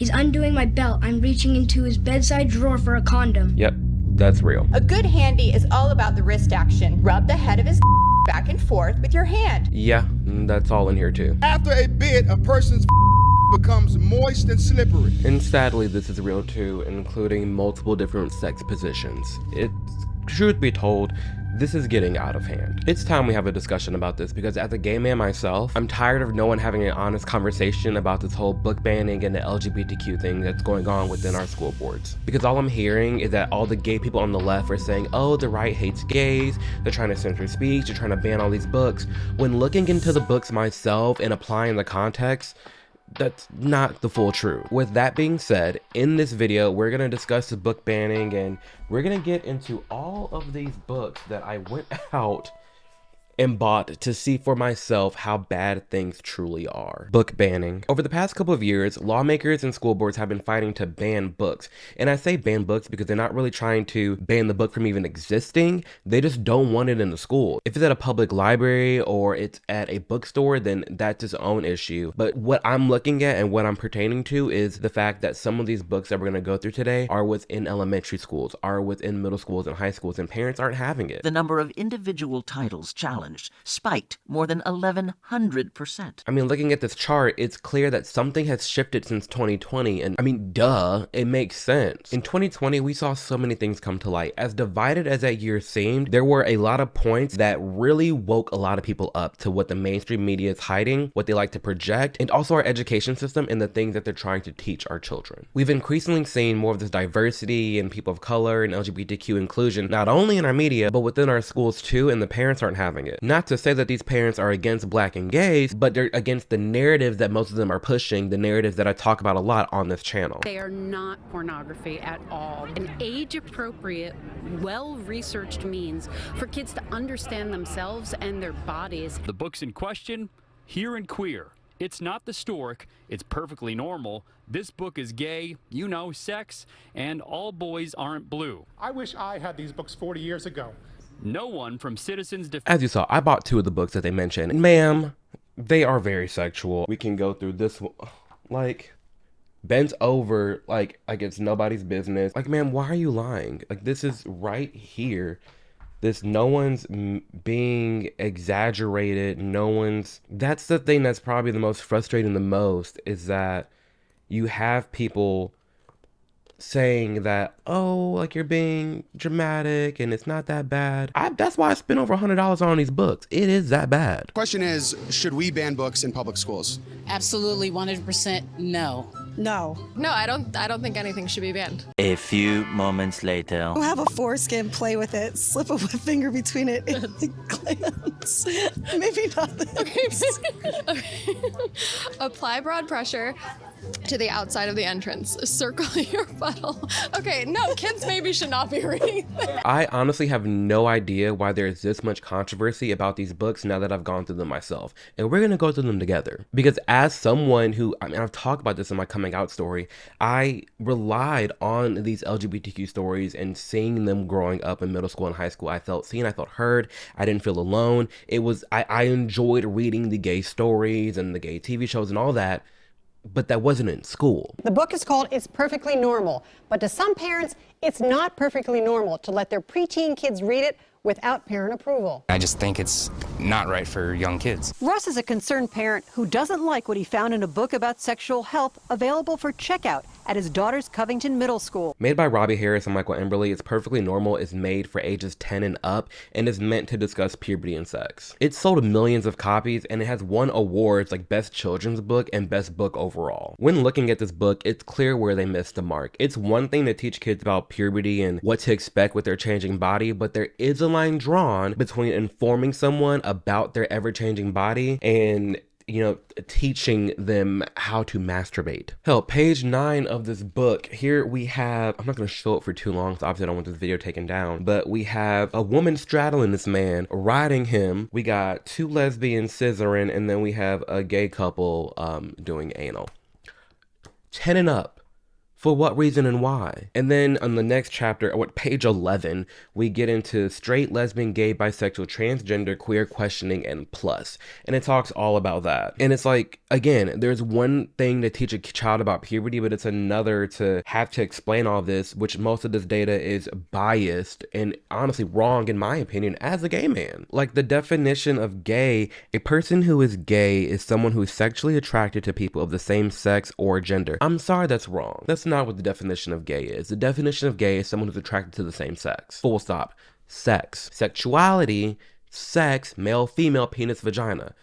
He's undoing my belt. I'm reaching into his bedside drawer for a condom. Yep, that's real. A good handy is all about the wrist action. Rub the head of his back and forth with your hand. Yeah, that's all in here too. After a bit, a person's becomes moist and slippery. And sadly, this is real too, including multiple different sex positions. It's, truth be told, this is getting out of hand. It's time we have a discussion about this because as a gay man myself, I'm tired of no one having an honest conversation about this whole book banning and the LGBTQ thing that's going on within our school boards. Because all I'm hearing is that all the gay people on the left are saying, oh, the right hates gays, they're trying to censor speech, they're trying to ban all these books. When looking into the books myself and applying the context, that's not the full truth. With that being said, in this video, we're gonna discuss the book banning and we're gonna get into all of these books that I went out and bought to see for myself how bad things truly are. Book banning. Over the past couple of years, lawmakers and school boards have been fighting to ban books. And I say ban books because they're not really trying to ban the book from even existing. They just don't want it in the school. If it's at a public library or it's at a bookstore, then that's its own issue. But what I'm looking at and what I'm pertaining to is the fact that some of these books that we're gonna go through today are within elementary schools, are within middle schools and high schools, and parents aren't having it. The number of individual titles challenged spiked more than 1,100%. I mean, looking at this chart, it's clear that something has shifted since 2020, and I mean, duh, it makes sense. In 2020, we saw so many things come to light. As divided as that year seemed, there were a lot of points that really woke a lot of people up to what the mainstream media is hiding, what they like to project, and also our education system and the things that they're trying to teach our children. We've increasingly seen more of this diversity and people of color and LGBTQ inclusion, not only in our media, but within our schools too, and the parents aren't having it. Not to say that these parents are against black and gays, but they're against the narratives that most of them are pushing, the narratives that I talk about a lot on this channel. They are not pornography at all. An age-appropriate, well-researched means for kids to understand themselves and their bodies. The books in question, Here and Queer. It's not the stork, it's perfectly normal. This book is gay, you know, sex, and all boys aren't blue. I wish I had these books 40 years ago. No one from Citizens As you saw, I bought two of the books that they mentioned, and ma'am, they are very sexual. We can go through this one, like, bent over like it's nobody's business. Like, ma'am, why are you lying? Like, this is right here. This, no one's being exaggerated. No one's, that's the thing that's probably the most frustrating the most, is that you have people saying that, oh, like, you're being dramatic and it's not that bad. That's why I spent over $100 on these books. It is that bad. Question is, should we ban books in public schools? Absolutely, 100% no. No. No, I don't think anything should be banned. A few moments later. We'll have a foreskin, play with it, slip a finger between it, and glance. Maybe not this. Okay. Apply broad pressure to the outside of the entrance. Circle your butthole. Okay, no, kids maybe should not be reading this. I honestly have no idea why there's this much controversy about these books now that I've gone through them myself. And we're gonna go through them together. Because as someone who, I mean, I've talked about this in my coming out story, I relied on these LGBTQ stories and seeing them growing up in middle school and high school. I felt seen, I felt heard, I didn't feel alone. It was, I enjoyed reading the gay stories and the gay TV shows and all that, but that wasn't in school. The book is called It's Perfectly Normal, but to some parents, it's not perfectly normal to let their preteen kids read it without parent approval. I just think it's not right for young kids. Russ is a concerned parent who doesn't like what he found in a book about sexual health available for checkout at his daughter's Covington Middle School. Made by Robbie Harris and Michael Emberley, It's Perfectly Normal is made for ages 10 and up and is meant to discuss puberty and sex. It sold millions of copies and it has won awards like Best Children's Book and Best Book overall. When looking at this book, it's clear where they missed the mark. It's one thing to teach kids about puberty and what to expect with their changing body, but there is a line drawn between informing someone about their ever-changing body and, you know, teaching them how to masturbate. Hell, page 9 of this book, here we have, I'm not going to show it for too long, so obviously I don't want this video taken down, but we have a woman straddling this man, riding him. We got two lesbians scissoring, and then we have a gay couple doing anal. 10 and up. For what reason and why? And then on the next chapter, what page 11, we get into straight, lesbian, gay, bisexual, transgender, queer, questioning, and plus. And it talks all about that. And it's like, again, there's one thing to teach a child about puberty, but it's another to have to explain all this, which most of this data is biased and honestly wrong in my opinion as a gay man. Like the definition of gay, a person who is gay is someone who is sexually attracted to people of the same sex or gender. I'm sorry, that's wrong. That's not what the definition of gay is. The definition of gay is someone who's attracted to the same sex. Full stop. Sex. Sexuality, sex, male, female, penis, vagina.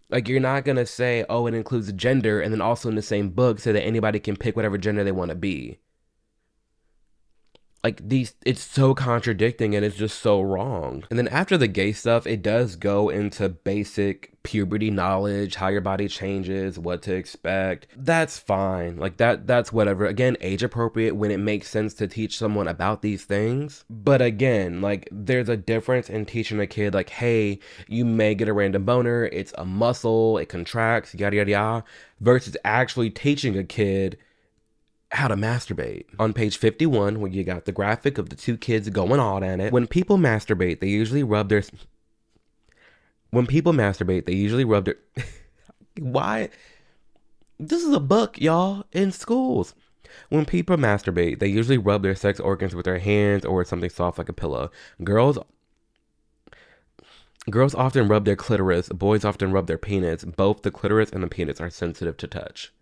Like, you're not gonna say, oh, it includes gender, and then also in the same book say that anybody can pick whatever gender they want to be. Like, it's so contradicting and it's just so wrong. And then after the gay stuff, it does go into basic puberty knowledge, how your body changes, what to expect. That's fine. Like, that's whatever. Again, age appropriate when it makes sense to teach someone about these things. But again, like, there's a difference in teaching a kid, like, hey, you may get a random boner, it's a muscle, it contracts, yada, yada, yada, versus actually teaching a kid how to masturbate. On page 51, where you got the graphic of the two kids going on at it, when people masturbate, they usually rub their... Why? This is a book, y'all, in schools. When people masturbate, they usually rub their sex organs with their hands or with something soft like a pillow. Girls often rub their clitoris. Boys often rub their penis. Both the clitoris and the penis are sensitive to touch.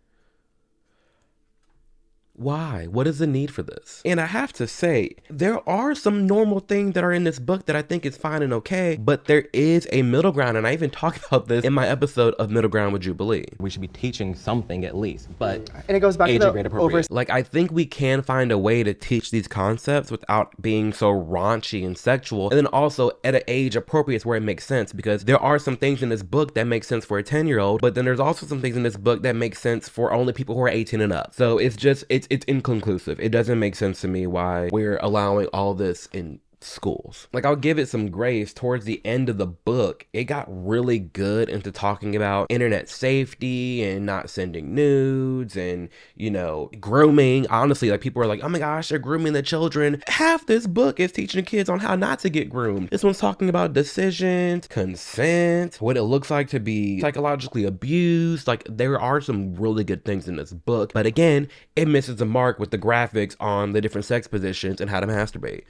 Why? What is the need for this? And I have to say, there are some normal things that are in this book that I think is fine and okay, but there is a middle ground, and I even talked about this in my episode of Middle Ground with Jubilee. We should be teaching something at least, but and it goes back to the Like, I think we can find a way to teach these concepts without being so raunchy and sexual, and then also at an age appropriate where it makes sense, because there are some things in this book that make sense for a 10-year-old, but then there's also some things in this book that make sense for only people who are 18 and up. So it's just, it's inconclusive. It doesn't make sense to me why we're allowing all this in schools. Like, I'll give it some grace. Towards the end of the book, it got really good into talking about internet safety and not sending nudes and, you know, grooming. Honestly, like, people are like, oh my gosh, they're grooming the children. Half this book is teaching kids on how not to get groomed. This one's talking about decisions, consent, what it looks like to be psychologically abused. Like, there are some really good things in this book, but again, it misses the mark with the graphics on the different sex positions and how to masturbate.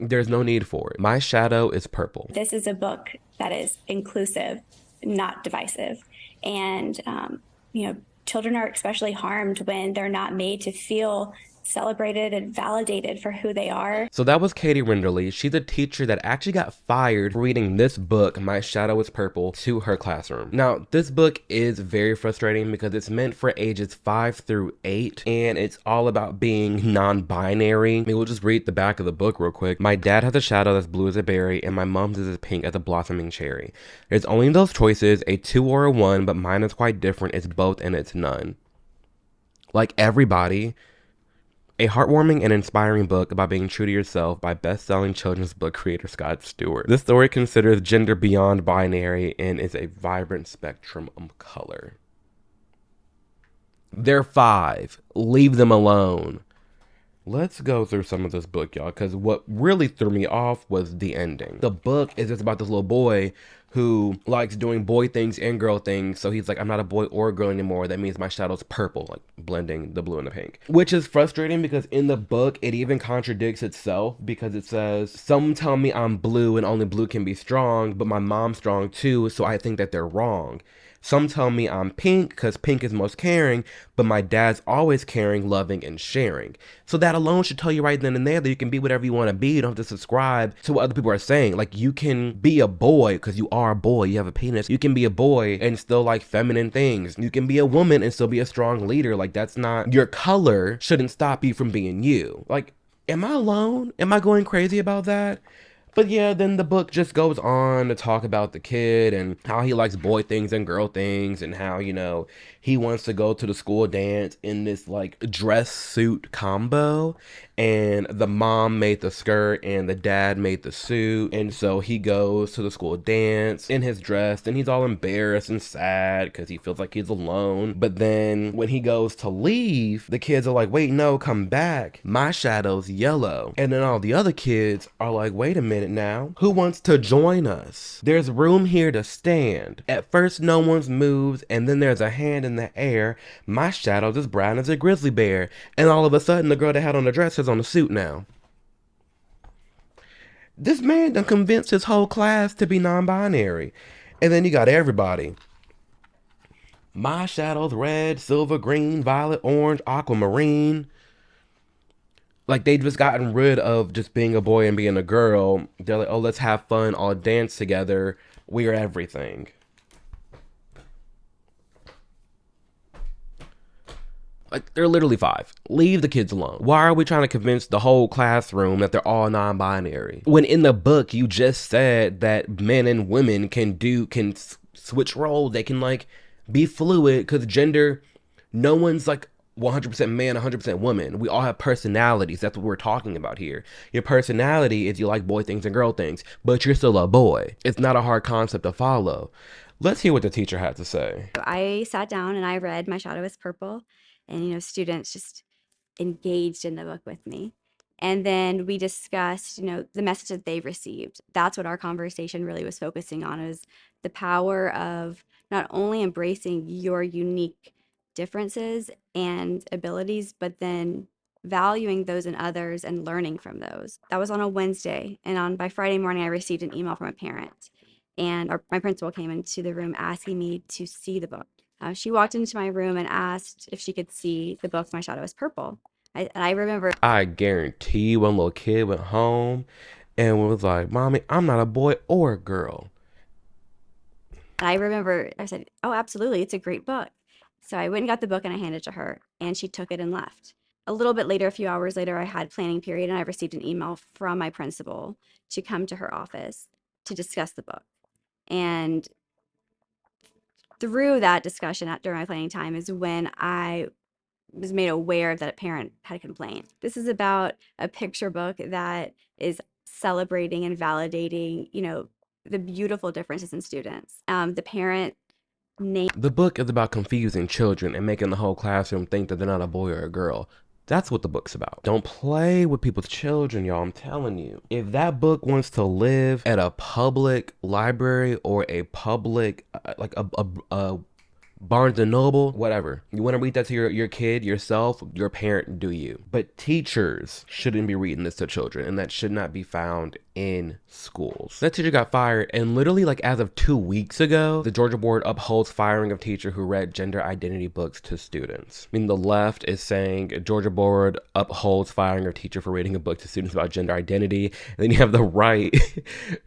There's no need for it. My shadow is purple. This is a book that is inclusive, not divisive. And, children are especially harmed when they're not made to feel celebrated and validated for who they are. So that was Katie Renderly. She's a teacher that actually got fired for reading this book, My Shadow is Purple, to her classroom. Now, this book is very frustrating because it's meant for ages 5 through 8, and it's all about being non-binary. I mean, we'll just read the back of the book real quick. My dad has a shadow that's blue as a berry, and my mom's is as pink as a blossoming cherry. There's only those choices, a 2 or a 1, but mine is quite different. It's both and it's none. Like everybody. A heartwarming and inspiring book about being true to yourself by best-selling children's book creator Scott Stewart. This story considers gender beyond binary and is a vibrant spectrum of color. They're 5. Leave them alone. Let's go through some of this book, y'all, because what really threw me off was the ending. The book is just about this little boy who likes doing boy things and girl things. So he's like, I'm not a boy or a girl anymore. That means my shadow's purple, like blending the blue and the pink. Which is frustrating because in the book, it even contradicts itself because it says, some tell me I'm blue and only blue can be strong, but my mom's strong too, so I think that they're wrong. Some tell me I'm pink because pink is most caring, but my dad's always caring, loving, and sharing. So that alone should tell you right then and there that you can be whatever you want to be. You don't have to subscribe to what other people are saying. Like, you can be a boy because you are a boy. You have a penis. You can be a boy and still like feminine things. You can be a woman and still be a strong leader. Like, that's not, your color shouldn't stop you from being you. Like, am I alone? Am I going crazy about that? But yeah, then the book just goes on to talk about the kid and how he likes boy things and girl things, and how, you know, he wants to go to the school dance in this like dress suit combo, and the mom made the skirt and the dad made the suit, and so he goes to the school dance in his dress and he's all embarrassed and sad because he feels like he's alone. But then when he goes to leave, the kids are like, wait, no, come back, my shadow's yellow. And then all the other kids are like, wait a minute now, who wants to join us? There's room here to stand. At first no one's moves, and then there's a hand in the air, my shadow's as brown as a grizzly bear. And all of a sudden the girl that had on the dress has on the suit now. This man done convinced his whole class to be non-binary. And then you got everybody. My shadow's red, silver, green, violet, orange, aquamarine. Like, they just gotten rid of just being a boy and being a girl. They're like, oh, let's have fun, all dance together. We are everything. Like, they're literally 5. Leave the kids alone. Why are we trying to convince the whole classroom that they're all non-binary? When in the book, you just said that men and women can switch roles. They can, like, be fluid, because gender, no one's, like, 100% man, 100% woman. We all have personalities. That's what we're talking about here. Your personality is you like boy things and girl things, but you're still a boy. It's not a hard concept to follow. Let's hear what the teacher had to say. I sat down and I read My Shadow is Purple. And, you know, students just engaged in the book with me. And then we discussed, you know, the message that they've received. That's what our conversation really was focusing on, is the power of not only embracing your unique differences and abilities, but then valuing those in others and learning from those. That was on a Wednesday. And by Friday morning, I received an email from a parent. And my principal came into the room asking me to see the book. She walked into my room and asked if she could see the book, My Shadow is Purple. I remember... I guarantee one little kid went home and was like, Mommy, I'm not a boy or a girl. I remember I said, oh, absolutely, it's a great book. So I went and got the book and I handed it to her, and she took it and left. A little bit later, a few hours later, I had planning period, and I received an email from my principal to come to her office to discuss the book. And through that discussion during my planning time is when I was made aware that a parent had a complaint. This is about a picture book that is celebrating and validating, you know, the beautiful differences in students. The parent named... The book is about confusing children and making the whole classroom think that they're not a boy or a girl. That's what the book's about. Don't play with people's children, y'all. I'm telling you. If that book wants to live at a public library or a public, like a Barnes and Noble, whatever. You want to read that to your kid, yourself, your parent, do you. But teachers shouldn't be reading this to children, and that should not be found in schools. That teacher got fired, and literally like as of 2 weeks ago, the Georgia board upholds firing of teacher who read gender identity books to students. I mean, the left is saying Georgia board upholds firing of teacher for reading a book to students about gender identity. And then you have the right,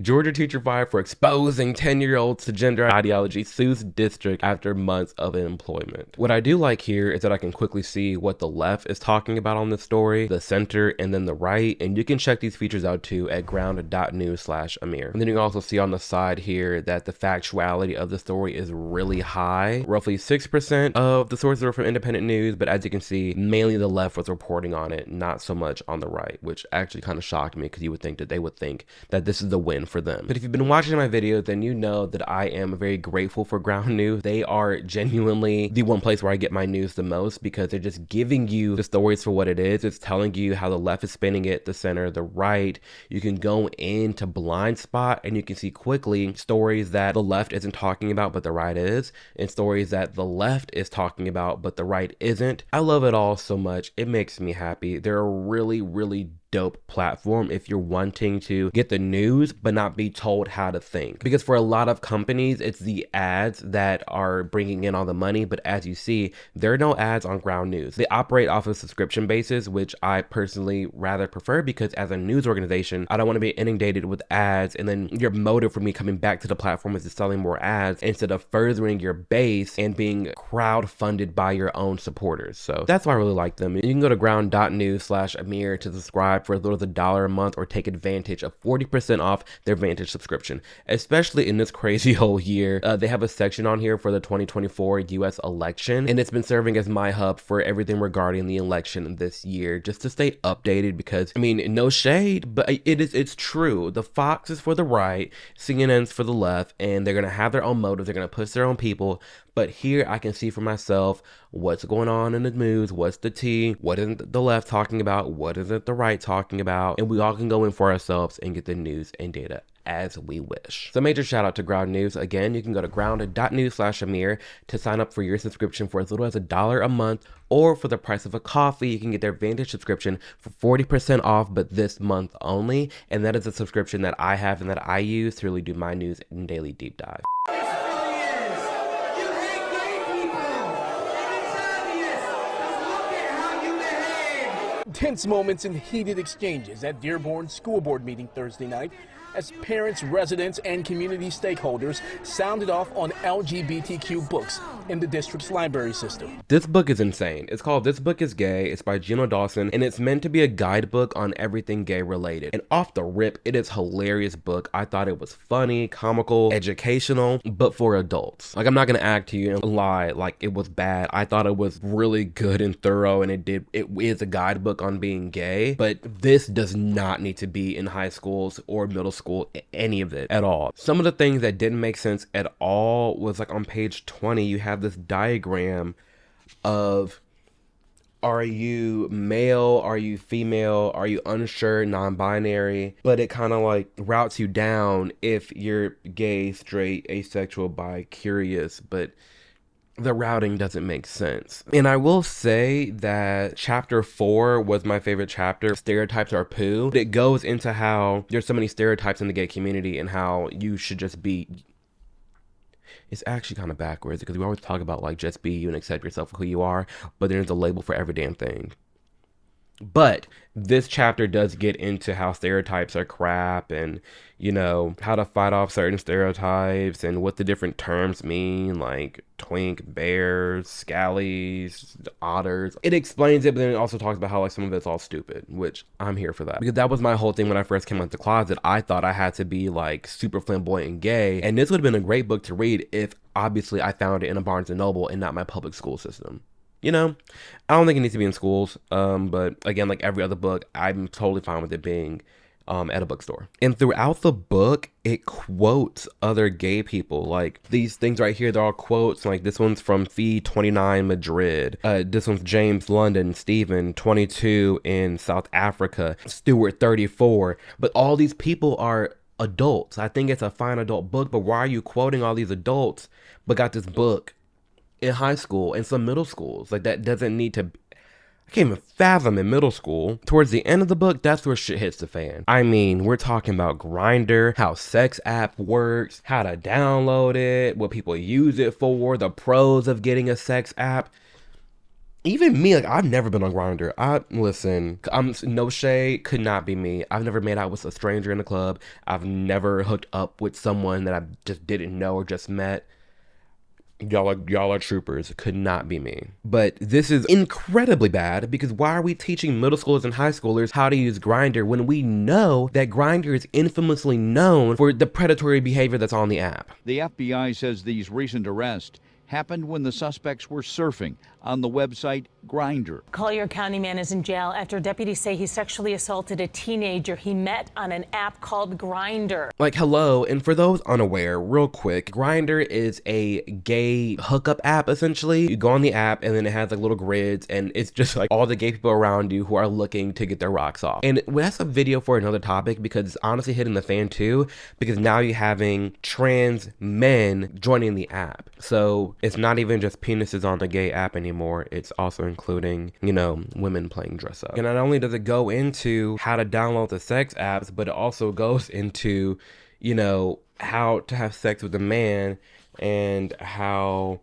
Georgia teacher fired for exposing 10-year-olds to gender ideology, sues district after months of employment. What I do like here is that I can quickly see what the left is talking about on this story, the center, and then the right. And you can check these features out too at ground.news/Amir. And then you can also see on the side here that the factuality of the story is really high. Roughly 6% of the sources are from independent news, but as you can see, mainly the left was reporting on it, not so much on the right, which actually kind of shocked me because you would think that they would think that this is the win for them. But if you've been watching my videos, then you know that I am very grateful for Ground News. They are genuinely the one place where I get my news the most, because they're just giving you the stories for what it is. It's telling you how the left is spinning it, the center, the right. You can go into blind spot and you can see quickly stories that the left isn't talking about but the right is, and stories that the left is talking about but the right isn't. I love it all so much. It makes me happy. They're a really dope platform if you're wanting to get the news but not be told how to think, because for a lot of companies it's the ads that are bringing in all the money. But as you see, there are no ads on Ground News. They operate off of subscription basis, which I personally rather prefer, because as a news organization, I don't want to be inundated with ads and then your motive for me coming back to the platform is to selling more ads instead of furthering your base and being crowdfunded by your own supporters. So that's why I really like them. You can go to ground.news/Amir to subscribe subscribe for as little as $1 a month or take advantage of 40% off their Vantage subscription. Especially in this crazy whole year, they have a section on here for the 2024 US election, and it's been serving as my hub for everything regarding the election this year, just to stay updated because, I mean, no shade, but it's true. The Fox is for the right, CNN's for the left, and they're going to have their own motives. They're going to push their own people. But here I can see for myself what's going on in the news, what's the tea, what isn't the left talking about, what isn't the right talking about, and we all can go in for ourselves and get the news and data as we wish. So major shout out to Ground News. Again, you can go to ground.news/Amir to sign up for your subscription for as little as $1 a month, or for the price of a coffee, you can get their Vantage subscription for 40% off, but this month only. And that is a subscription that I have and that I use to really do my news and daily deep dive. Tense moments and heated exchanges at Dearborn School Board meeting Thursday night as parents, residents, and community stakeholders sounded off on LGBTQ books in the district's library system. This book is insane. It's called This Book is Gay. It's by Gino Dawson, and it's meant to be a guidebook on everything gay related. And off the rip, it is a hilarious book. I thought it was funny, comical, educational, but for adults. Like, I'm not gonna act to you and lie like it was bad. I thought it was really good and thorough, and it is a guidebook on being gay, but this does not need to be in high schools or middle school, any of it at all. Some of the things that didn't make sense at all was like on page 20, you have this diagram of, are you male, are you female, are you unsure, non-binary, but it kind of like routes you down if you're gay, straight, asexual, bi, curious, but the routing doesn't make sense. And I will say that chapter 4 was my favorite chapter. Stereotypes are poo. It goes into how there's so many stereotypes in the gay community and how you should just be. It's actually kind of backwards because we always talk about like just be you and accept yourself for who you are, but there's a label for every damn thing. But this chapter does get into how stereotypes are crap and, you know, how to fight off certain stereotypes and what the different terms mean, like twink, bears, scallies, otters. It explains it, but then it also talks about how like some of it's all stupid, which I'm here for that. Because that was my whole thing when I first came out the closet. I thought I had to be like super flamboyant and gay, and this would have been a great book to read if obviously I found it in a Barnes & Noble and not my public school system. You know, I don't think it needs to be in schools, but again, like every other book, I'm totally fine with it being at a bookstore. And throughout the book, it quotes other gay people. Like these things right here, they're all quotes. Like this one's from Fee 29 Madrid. This one's James London, Stephen 22 in South Africa, Stuart 34. But all these people are adults. I think it's a fine adult book, but why are you quoting all these adults but got this book in high school and some middle schools? Like that doesn't need to. I can't even fathom in middle school. Towards the end of the book, that's where shit hits the fan. I mean, we're talking about Grindr, how sex app works, how to download it, what people use it for, the pros of getting a sex app. Even me, like I've never been on Grindr. Listen, I'm no shade, could not be me. I've never made out with a stranger in the club. I've never hooked up with someone that I just didn't know or just met. Y'all are troopers. Could not be me. But this is incredibly bad because why are we teaching middle schoolers and high schoolers how to use Grindr when we know that Grindr is infamously known for the predatory behavior that's on the app? The FBI says these recent arrests happened when the suspects were surfing on the website Grindr. Collier County man is in jail after deputies say he sexually assaulted a teenager he met on an app called Grindr. Like, hello, and for those unaware, real quick, Grindr is a gay hookup app, essentially. You go on the app, and then it has, like, little grids, and it's just, like, all the gay people around you who are looking to get their rocks off. And that's a video for another topic, because it's honestly hitting the fan, too, because now you're having trans men joining the app. So, it's not even just penises on the gay app anymore. It's also including, you know, women playing dress up. And not only does it go into how to download the sex apps, but it also goes into, you know, how to have sex with a man and how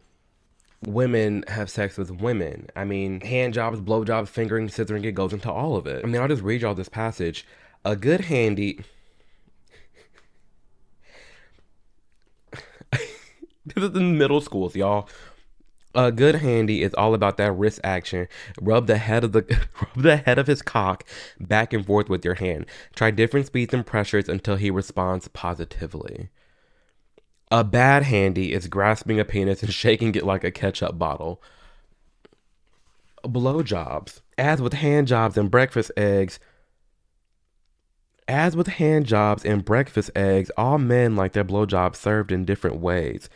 women have sex with women. I mean, hand jobs, blow jobs, fingering, scissoring, it goes into all of it. I mean, I'll just read y'all this passage. A good handy... This is in middle schools, y'all. A good handy is all about that wrist action. Rub the head of rub the head of his cock back and forth with your hand. Try different speeds and pressures until he responds positively. A bad handy is grasping a penis and shaking it like a ketchup bottle. Blowjobs. As with hand jobs and breakfast eggs, all men like their blowjobs served in different ways.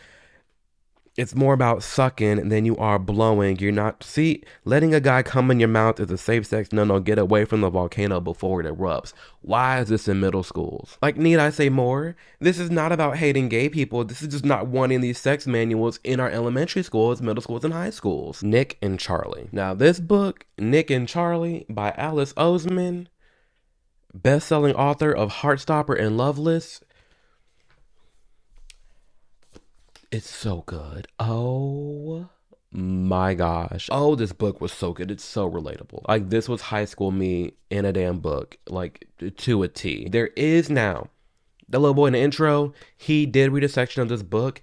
It's more about sucking than you are blowing. You're not, letting a guy come in your mouth is a safe sex no, get away from the volcano before it erupts. Why is this in middle schools? Like, need I say more? This is not about hating gay people. This is just not wanting these sex manuals in our elementary schools, middle schools, and high schools. Nick and Charlie. Now, this book, Nick and Charlie by Alice Oseman, best-selling author of Heartstopper and Loveless. It's so good. Oh my gosh. Oh, this book was so good. It's so relatable. Like, this was high school me in a damn book, like, to a T. There is now, the little boy in the intro, he did read a section of this book.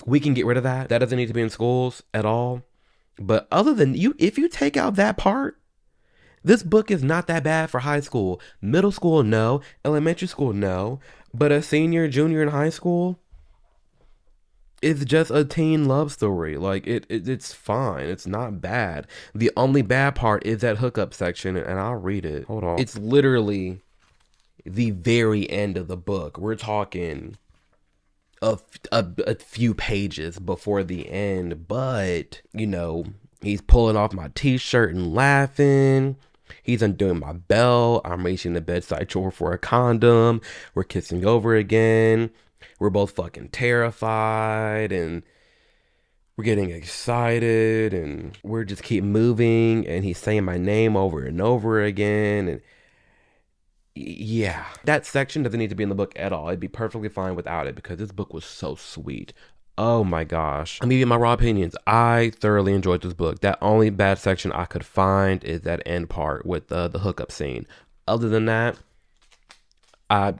We can get rid of that. That doesn't need to be in schools at all. But other than if you take out that part, this book is not that bad for high school. Middle school, no. Elementary school, no. But a senior, junior in high school, it's just a teen love story. Like, it's fine. It's not bad. The only bad part is that hookup section, and I'll read it. Hold on. It's literally the very end of the book. We're talking a few pages before the end, but, you know, he's pulling off my t-shirt and laughing. He's undoing my belt. I'm reaching the bedside drawer for a condom. We're kissing over again. We're both fucking terrified, and we're getting excited, and we're just keep moving, and he's saying my name over and over again, and yeah. That section doesn't need to be in the book at all. It'd be perfectly fine without it, because this book was so sweet. Oh my gosh. I'm giving my raw opinions. I thoroughly enjoyed this book. That only bad section I could find is that end part with the hookup scene. Other than that, I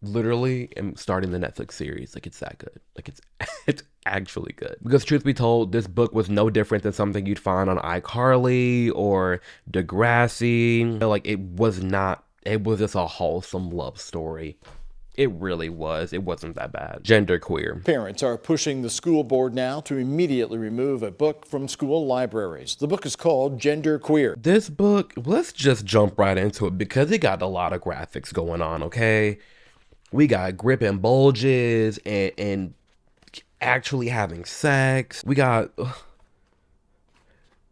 literally am starting the Netflix series. Like, it's that good. Like, it's actually good. Because truth be told, this book was no different than something you'd find on iCarly or Degrassi. Like, it was just a wholesome love story. It really was. It wasn't that bad. Genderqueer. Parents are pushing the school board now to immediately remove a book from school libraries. The book is called Genderqueer. This book, let's just jump right into it because it got a lot of graphics going on, okay? We got gripping bulges and actually having sex. We got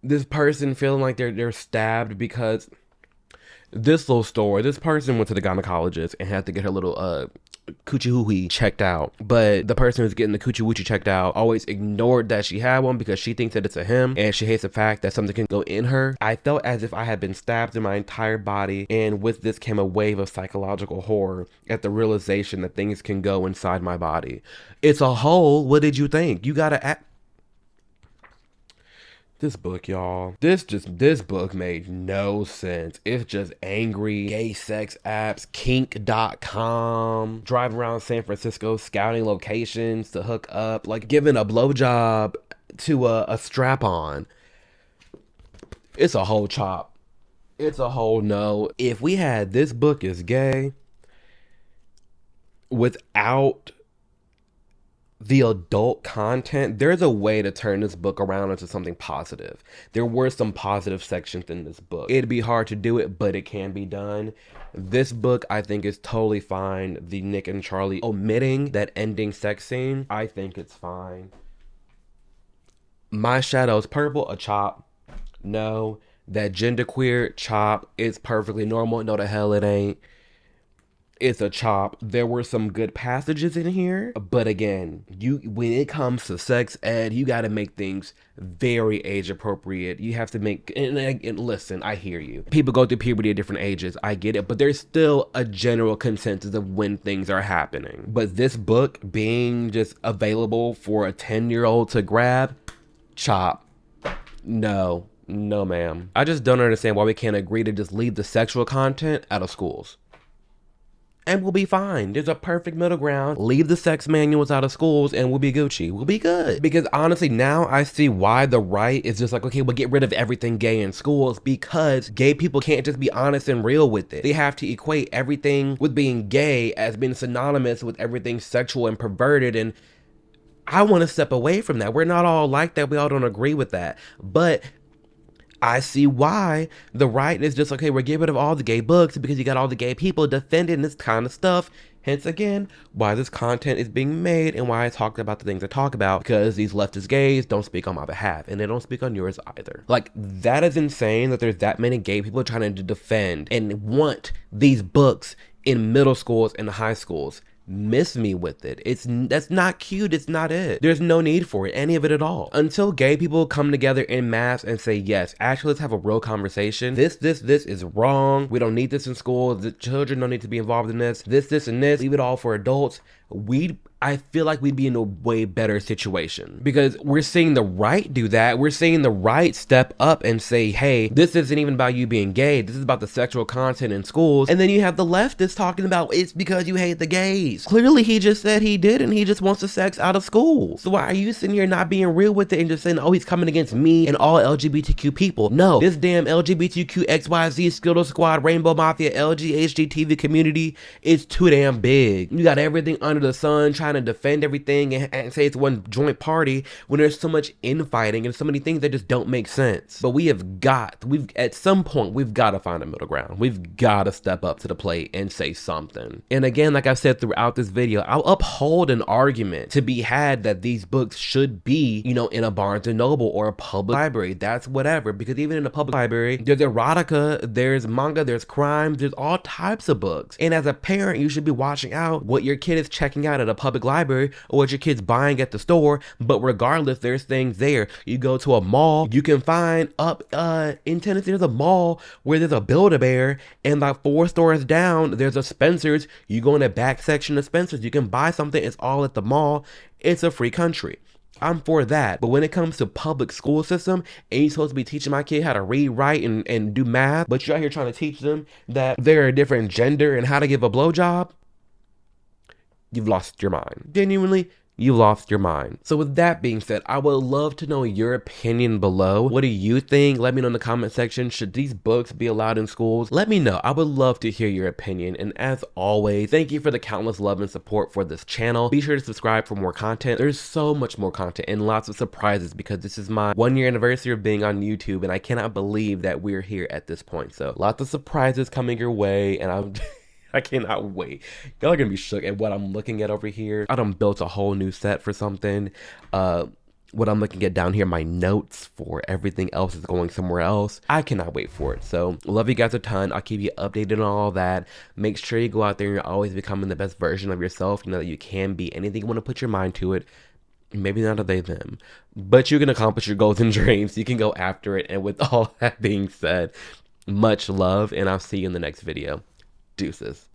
this person feeling like they're stabbed because this little story, this person went to the gynecologist and had to get her little coochie hoo-hee checked out. But the person who's getting the coochie woochie checked out always ignored that she had one because she thinks that it's a him and she hates the fact that something can go in her. I felt as if I had been stabbed in my entire body, and with this came a wave of psychological horror at the realization that things can go inside my body. It's a hole. What did you think? You gotta act. This book, y'all. This book made no sense. It's just angry gay sex apps, kink.com, driving around San Francisco scouting locations to hook up, like giving a blowjob to a strap-on. It's a whole chop. It's a whole no. If we had This Book Is Gay without the adult content, there's a way to turn this book around into something positive. There were some positive sections in this book. It'd be hard to do it, but it can be done. This book, I think, is totally fine. The Nick and Charlie omitting that ending sex scene, I think it's fine. My Shadow's Purple, a chop. No. That genderqueer chop is perfectly normal. No, the hell it ain't. It's a chop. There were some good passages in here, but again, when it comes to sex ed, you got to make things very age appropriate. You have to make, and listen, I hear you. People go through puberty at different ages. I get it, but there's still a general consensus of when things are happening. But this book being just available for a 10-year-old to grab, chop. No, ma'am. I just don't understand why we can't agree to just leave the sexual content out of schools. and we'll be fine. There's a perfect middle ground. Leave the sex manuals out of schools and we'll be Gucci. We'll be good. Because honestly, now I see why the right is just like, okay, we'll get rid of everything gay in schools, because gay people can't just be honest and real with it. They have to equate everything with being gay as being synonymous with everything sexual and perverted, and I want to step away from that. We're not all like that. We all don't agree with that. But I see why the right is just, okay, we're getting rid of all the gay books because you got all the gay people defending this kind of stuff. Hence, again, why this content is being made and why I talked about the things I talk about, because these leftist gays don't speak on my behalf and they don't speak on yours either. Like, that is insane that there's that many gay people trying to defend and want these books in middle schools and high schools. Miss me with it. That's not cute. It's not it. There's no need for it, any of it at all. Until gay people come together in mass and say, yes, actually, let's have a real conversation. This is wrong. We don't need this in school. The children don't need to be involved in this, and this. Leave it all for adults. I feel like we'd be in a way better situation, because we're seeing the right do that. We're seeing the right step up and say, hey, this isn't even about you being gay. This is about the sexual content in schools. And then you have the leftists talking about it's because you hate the gays. Clearly, he just said he did, and he just wants the sex out of school. So why are you sitting here not being real with it and just saying, oh, he's coming against me and all LGBTQ people? No, this damn LGBTQ XYZ Skittle Squad Rainbow Mafia LGHGTV community is too damn big. You got everything under the sun trying to defend everything and say it's one joint party when there's so much infighting and so many things that just don't make sense. But at some point we've got to find a middle ground. We've got to step up to the plate and say something. And again, like I've said throughout this video, I'll uphold an argument to be had that these books should be, in a Barnes & Noble or a public library. That's whatever, because even in a public library, there's erotica, there's manga, there's crimes, there's all types of books. And as a parent, you should be watching out what your kid is checking out at a public library or what your kid's buying at the store. But regardless, there's things there. You go to a mall, you can find in Tennessee, there's a mall where there's a Build-A-Bear, and like 4 stores down, there's a Spencer's. You go in the back section of Spencer's, you can buy something. It's all at the mall. It's a free country. I'm for that. But when it comes to public school system, and you're supposed to be teaching my kid how to read, write, and do math, but you're out here trying to teach them that they're a different gender and how to give a blowjob, you've lost your mind. Genuinely, you lost your mind. So with that being said, I would love to know your opinion below. What do you think? Let me know in the comment section. Should these books be allowed in schools? Let me know. I would love to hear your opinion. And as always, thank you for the countless love and support for this channel. Be sure to subscribe for more content. There's so much more content and lots of surprises, because this is my 1-year anniversary of being on YouTube, and I cannot believe that we're here at this point. So lots of surprises coming your way, and I cannot wait. Y'all are gonna be shook at what I'm looking at over here. I done built a whole new set for something. What I'm looking at down here, my notes for everything else is going somewhere else. I cannot wait for it. So love you guys a ton. I'll keep you updated on all that. Make sure you go out there and you're always becoming the best version of yourself. You know that you can be anything you want to put your mind to it. Maybe not a they them, but you can accomplish your goals and dreams. You can go after it. And with all that being said, much love, and I'll see you in the next video. Deuces.